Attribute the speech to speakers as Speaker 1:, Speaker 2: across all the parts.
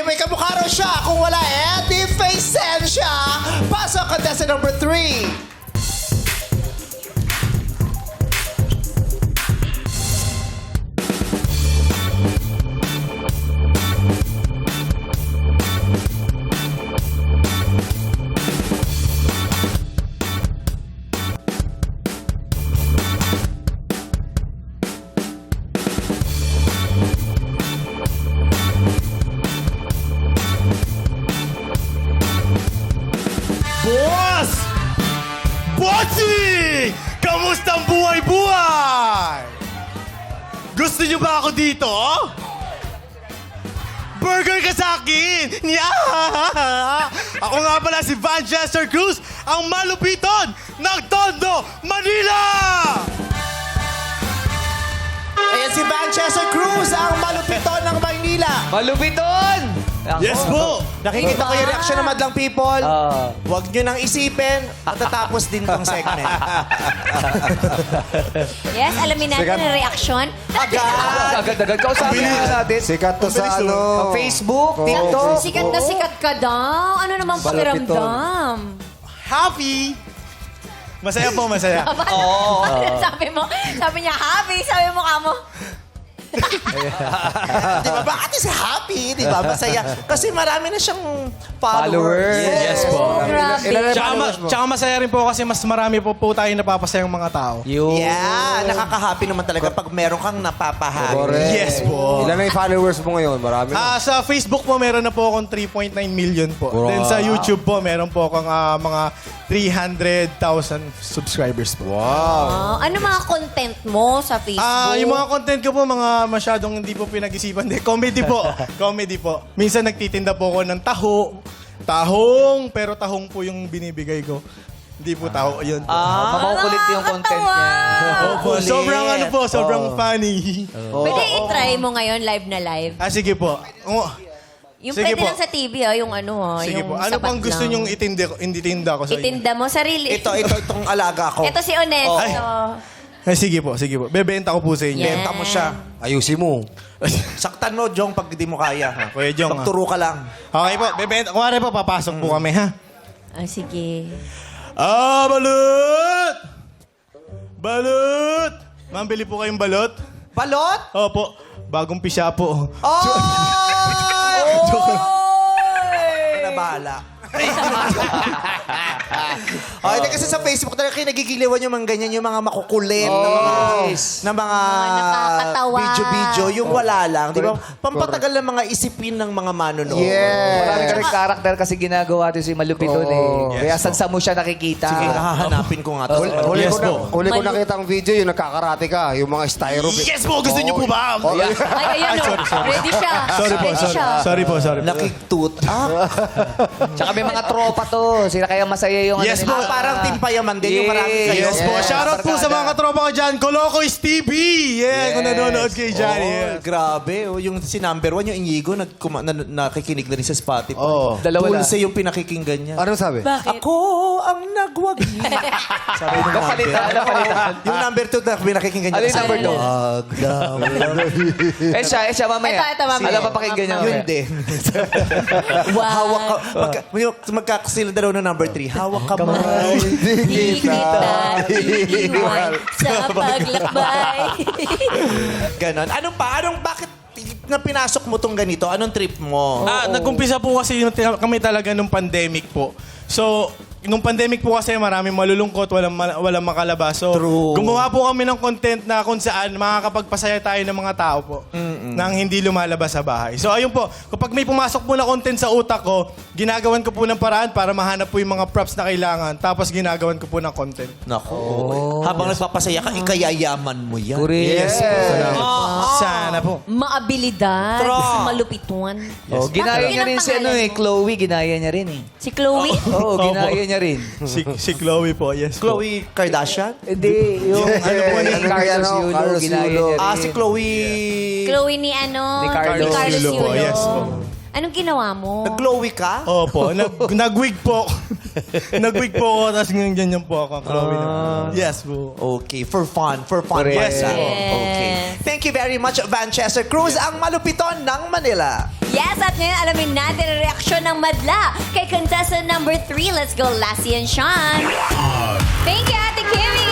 Speaker 1: may kamukha raw siya. Kung wala, di face siya. Pasok contestant number 3.
Speaker 2: Boss! Bossing! Kamusta ang buhay-buhay? Gusto niyo ba ako dito? Burger ka sa akin! Ako nga pala si Vanchester Cruz, ang malupiton ng Tondo, Manila!
Speaker 1: Ayan si Manchester Cruz, ang malupiton ng Maynila.
Speaker 3: Malupiton!
Speaker 2: Yes po!
Speaker 1: Nakikita ko yung reaction ng madlang people. Huwag nyo nang isipin. Matatapos din tong segment.
Speaker 4: Yes, alamin natin ang reaction.
Speaker 3: Agad-agad. Kausapin natin.
Speaker 5: Sikat to sa ano.
Speaker 3: Facebook, TikTok.
Speaker 4: Sikat na sikat ka daw. Ano naman pakiramdam?
Speaker 2: Happy! Masaya po, masaya.
Speaker 4: Oo. Sabi mo, sabi niya, happy. Sabi mo ka mo.
Speaker 1: Di ba? Bakit si happy? Di ba? Masaya. Kasi marami na siyang followers.
Speaker 2: Yes po.
Speaker 4: Grabe.
Speaker 2: Tsaka masaya rin po kasi mas marami po tayo napapasayang mga tao.
Speaker 1: Yeah, nakaka-happy naman talaga pag meron kang napapahappy.
Speaker 5: Correct.
Speaker 2: Yes po.
Speaker 5: Ilan na yung followers mo ngayon? Marami na.
Speaker 2: Sa Facebook po, meron na po akong 3.9 million po.
Speaker 5: Wow.
Speaker 2: Then sa YouTube po, meron po akong mga 300,000 subscribers po.
Speaker 4: Oh, ano mga content mo sa Facebook?
Speaker 2: Yung mga content ko po, mga masyadong hindi po pinag-isipan. Hindi, comedy po. Comedy po. Minsan nagtitinda po ako ng taho. Tahong, pero tahong po yung binibigay ko. Hindi po taho, yun.
Speaker 3: Makukulit yung content niya.
Speaker 2: Opo, sobrang ano po, sobrang funny.
Speaker 4: Pwede i-try mo ngayon, live na live.
Speaker 2: Sige po.
Speaker 4: Yung
Speaker 2: Sige
Speaker 4: pwede
Speaker 2: po.
Speaker 4: lang sa TV, yung ano,
Speaker 2: Sige
Speaker 4: yung
Speaker 2: po. Ano
Speaker 4: sapat
Speaker 2: pang gusto
Speaker 4: lang.
Speaker 2: nyong itinda ko sa inyo?
Speaker 4: Itinda mo, sarili.
Speaker 1: Itong alaga ko.
Speaker 4: Ito si Honesto.
Speaker 2: Sige po, sige po. Bebenta ko po sa inyo.
Speaker 4: Yan.
Speaker 1: Benta mo siya.
Speaker 5: Ayusin mo.
Speaker 1: Saktan mo, Jong, pag di mo kaya.
Speaker 2: Kuya Jong,
Speaker 1: Pagturo ka lang.
Speaker 2: Okay po, bebenta. Kuwari po, papasok po kami, ha?
Speaker 4: Sige.
Speaker 2: Balot! Balot! Ma'am, bili po kayong balot?
Speaker 1: Balot?
Speaker 2: Opo, bagong pisya po.
Speaker 1: Ay! Nabahala. Hindi kasi sa Facebook talaga kinagigiliwan yung mga ganyan, yung mga makukulit na mga
Speaker 4: nakakatawa.
Speaker 1: video-video, yung wala lang. Di ba? Pampatagal ng mga isipin ng mga manonood.
Speaker 3: Marami ka rin karakter kasi ginagawa ito si Malupiton eh. Kaya saan mo siya nakikita.
Speaker 1: Sige, hahanapin ko nga to.
Speaker 5: Huli ko nakita ang video, yung nagkakarate ka, yung mga styro.
Speaker 2: Yes po, gusto niyo po ba?
Speaker 4: Ay, ayan o. Ready siya.
Speaker 2: Sorry po,
Speaker 4: Ready siya.
Speaker 2: sorry po, sorry po.
Speaker 1: Nakiktoot up.
Speaker 3: Tsaka may mga tropa to. Sila kaya masaya yung
Speaker 2: Yes
Speaker 3: ano
Speaker 2: po.
Speaker 3: nila.
Speaker 1: Parang Team Payaman din yung marami kayo.
Speaker 2: Yes po, shoutout po sa mga katropa ko dyan. Colocoy TV! Yeah, kung nanonood kayo dyan. Yeah.
Speaker 1: Grabe. Yung si number 1, yung Inigo, nakikinig na rin sa Spotify.
Speaker 3: Dalawa lang.
Speaker 1: Dulce yung pinakikinggan niya.
Speaker 5: Ano sabi?
Speaker 4: Bakit?
Speaker 1: Ako ang nagwagi. Sabi ng number.
Speaker 3: Napalitan.
Speaker 1: Yung number 2 na pinakikinggan niya.
Speaker 3: Ano yung number 2? siya mamaya.
Speaker 4: Ito, mamaya.
Speaker 3: Alam pa pakinggan niya
Speaker 1: Yun
Speaker 3: mamaya.
Speaker 1: din.
Speaker 4: Wow.
Speaker 1: Hawak ka. Magkakasila daw ng number 3. Hawak ka kamay.
Speaker 4: Di kita iiwan sa paglakbay.
Speaker 1: Ganon. Bakit na pinasok mo tong ganito? Anong trip mo?
Speaker 2: Nag-umpisa po kasi kami talaga nung pandemic po. So, nung pandemic po kasi maraming malulungkot, walang makalabas. So,
Speaker 1: True.
Speaker 2: gumawa po kami ng content na kung saan makakapagpasaya tayo ng mga tao po nang hindi lumalabas sa bahay. So, ayun po, kapag may pumasok po na content sa utak ko, ginagawan ko po ng paraan para mahanap po yung mga props na kailangan. Tapos ginagawan ko po ng content.
Speaker 1: Nako. Habang nagpapasaya ka, ikayayaman mo yan.
Speaker 3: Correct.
Speaker 2: Sana po.
Speaker 4: Maabilidad. Si Malupiton.
Speaker 3: Ginaya
Speaker 4: Bakit
Speaker 3: niya
Speaker 4: yun
Speaker 3: rin
Speaker 4: ang
Speaker 3: si
Speaker 4: pangalan mo?
Speaker 3: Chloe. Ginaya niya rin eh.
Speaker 4: Si Chloe?
Speaker 3: Oo, ginaya niya rin.
Speaker 2: Si Chloe po, yes po.
Speaker 1: Chloe Kardashian?
Speaker 3: Hindi, yung ano po ni Carlos Yulo. Ginaya niya rin.
Speaker 1: Si Chloe...
Speaker 4: Chloe ni ano?
Speaker 3: Ni Carlos
Speaker 2: Yulo po,
Speaker 4: Yulo.
Speaker 2: yes po.
Speaker 4: Anong ginawa mo?
Speaker 1: Nag-glowy ka?
Speaker 2: Opo, nag-wig po. Nag-wig po ako, tapos ganyan po ako. Chloe naman. Yes po.
Speaker 1: Okay, for fun. For fun.
Speaker 3: Correct.
Speaker 1: Yes.
Speaker 2: Yes.
Speaker 1: Okay. Thank you very much, Vanchester Cruz, ang malupiton ng Manila.
Speaker 4: Yes, at ngayon alamin natin ang reaksyon ng madla kay contestant number 3. Let's go, Lassie and Sean. Thank you, Ate Kimmy!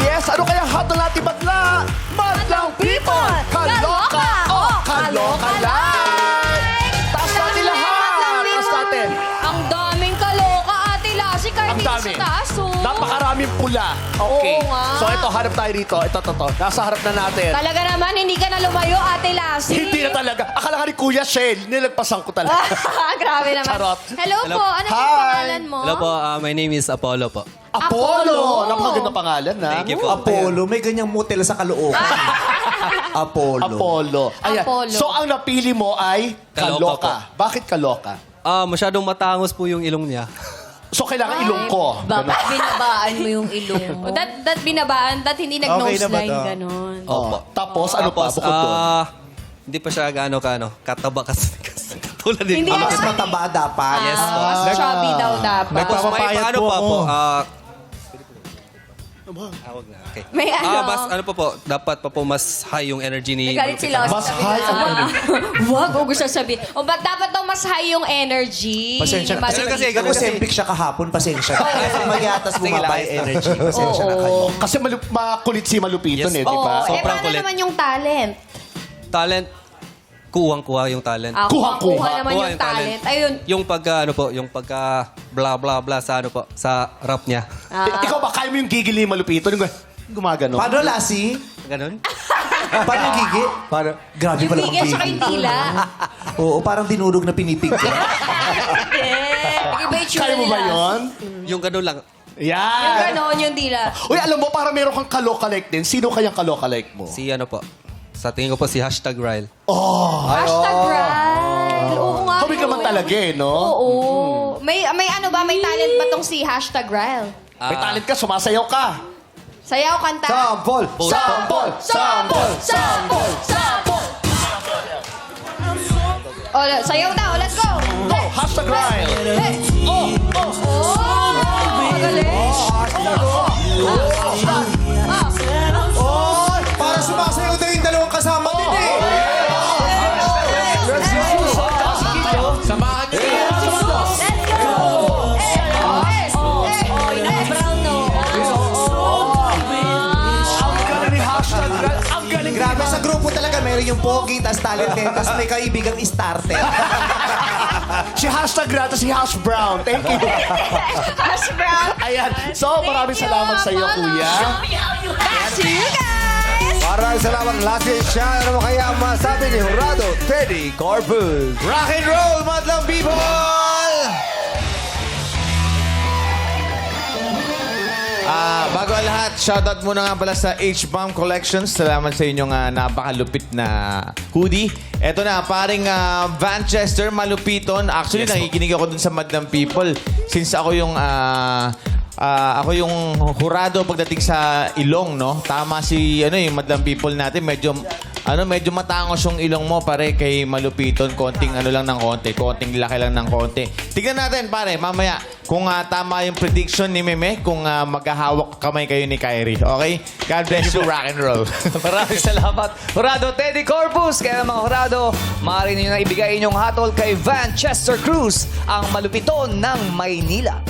Speaker 5: Yes, ano kaya hot na natin madla? Madlang people! Kaloka o kaloka like! Taas natin lahat! Taas natin!
Speaker 6: Ang daming kaloka, Ate Lassie. Kahit
Speaker 5: Ang
Speaker 6: dito
Speaker 5: dami.
Speaker 6: sa taas, oh.
Speaker 5: Napakaraming pula. Okay.
Speaker 6: Oo nga.
Speaker 5: So ito, harap tayo dito. Ito. Nasa harap na natin.
Speaker 6: Talaga naman, hindi ka na lumayo, Ate Lassie.
Speaker 5: Hindi na talaga. Akala ka ni Kuya Shell, nilagpasan ko talaga.
Speaker 6: Grabe naman.
Speaker 5: Charot.
Speaker 6: Hello po, ano yung
Speaker 5: Hi.
Speaker 6: pangalan mo?
Speaker 7: Hello po, my name is Apollo po.
Speaker 5: Apollo! Napakaganda pangalan, na.
Speaker 7: Thank you po.
Speaker 1: Apollo, may ganyang motel sa Caloocan. Apollo.
Speaker 5: Apollo. Ayan.
Speaker 6: Apollo.
Speaker 5: So, ang napili mo ay
Speaker 7: Kaloka
Speaker 5: kaloka. Bakit kaloka?
Speaker 7: Masyadong matangos po yung ilong niya.
Speaker 5: So, kailangan ilong ko.
Speaker 4: Bakit binabaan mo yung ilong mo?
Speaker 6: That binabaan, that hindi
Speaker 2: Okay na ba
Speaker 6: nag-noseline,
Speaker 2: to?
Speaker 6: ganon.
Speaker 5: Opo. Tapos, ano pa? Bukod doon.
Speaker 7: Hindi pa siya kataba kasi katulad din.
Speaker 6: Hindi
Speaker 1: Mas mataba dapat.
Speaker 7: Yes po.
Speaker 6: Mas chubby daw dapat.
Speaker 7: Tapos may
Speaker 2: Nagpapapayat
Speaker 7: paano
Speaker 2: po
Speaker 7: pa
Speaker 2: ako.
Speaker 7: po? Wag na. Okay.
Speaker 6: May ano?
Speaker 7: Mas ano pa po, dapat pa po mas high yung energy ni...
Speaker 4: Nagalit sila.
Speaker 5: Mas high ang energy.
Speaker 6: Wag, o gusto sabihin. O ba't dapat daw mas high yung energy?
Speaker 1: Pasensya na.
Speaker 6: Mas-
Speaker 1: Kasi Ozempic siya kahapon, pasensya na. Kasi magyatas bumaba yung energy. Pasensya na kayo.
Speaker 5: Kasi makulit si Malupiton
Speaker 7: Yes.
Speaker 5: eh, di ba?
Speaker 6: Oo,
Speaker 7: Sobrang
Speaker 6: paano
Speaker 7: kulit.
Speaker 6: naman yung talent?
Speaker 7: Talent, kuwang-kuwa yung talent.
Speaker 5: Kuha-kuha.
Speaker 6: Kuha naman
Speaker 7: Kuha
Speaker 6: yung talent. Ayun.
Speaker 7: Yung pagka blah blah blah sa ano po, sa rap niya.
Speaker 5: Ikaw ba, kaya mo yung gigil ni Malupiton? Yung gumagano.
Speaker 1: Paano, Lassie?
Speaker 7: Ganon?
Speaker 1: Paano yung gigi? Grabe
Speaker 6: Yung
Speaker 1: pala
Speaker 6: bigay
Speaker 1: ang
Speaker 6: siya kay Tila.
Speaker 1: Oo, parang dinurog na pinipig ka.
Speaker 6: Iba yung
Speaker 5: Kaya mo ba yun?
Speaker 7: Yung ganon lang.
Speaker 6: Yung
Speaker 5: Yan.
Speaker 6: ganon yung Tila.
Speaker 5: Uy, alam mo, parang meron kang kaloka-like din. Sino kayang kaloka-like mo?
Speaker 7: Si ano po, sa tingin ko po si #Ryle.
Speaker 6: Hashtag Ryle. Oo nga.
Speaker 5: Kami ka man talaga eh, no?
Speaker 6: Oo. May ano ba? May talent ba tong si hashtag Ryle?
Speaker 5: May talent ka, sumasayaw ka.
Speaker 6: Sayaw, kanta.
Speaker 1: Sampol!
Speaker 5: Sampol! Sampol! Sampol! Sampol!
Speaker 6: O, sayaw daw. Let's go.
Speaker 5: Go! Hashtag Ryle!
Speaker 6: Hey. Oh! Magaling.
Speaker 1: Oy! Para sumasayaw na yung dalawang kasama din eh!
Speaker 5: Samahan niyo. Ang galing ni Hashtag Ryle. Ang galing.
Speaker 1: Grabe, sa grupo talaga meron yung pogi, tas talented, tas may kaibigang starter.
Speaker 5: Si Hashtag Ryle, tapos si Hash Brown. Thank you.
Speaker 6: Hash brown.
Speaker 5: Ayan. So, maraming salamat sa iyo, kuya.
Speaker 6: Back to you guys.
Speaker 8: Maraming salamat, Lassie and Sean. Ano mo kaya ang masabi ni Jurado, Teddy Corpus?
Speaker 1: Rock and roll, madlang people!
Speaker 8: Bago ang lahat, shoutout muna nga pala sa H-Bomb Collections. Salamat sa inyong napakalupit na hoodie. Ito na, paring Vanchester Malupiton. Actually, nakikinig ako dun sa Madlang People. Since ako yung hurado pagdating sa ilong, no? Tama si yung Madlang People natin. Medyo matangos yung ilong mo, pare, kay Malupiton. Konting konting laki lang ng konti. Tignan natin, pare, mamaya, kung tama yung prediction ni Meme, kung maghahawak kamay kayo ni Kyrie. Okay? God bless you, rock and roll.
Speaker 3: Maraming salamat, Jurado Teddy Corpus. Kaya mga Jurado, maaari ninyo na ibigay inyong hatol kay Vanchester Cruz, ang malupiton ng Maynila.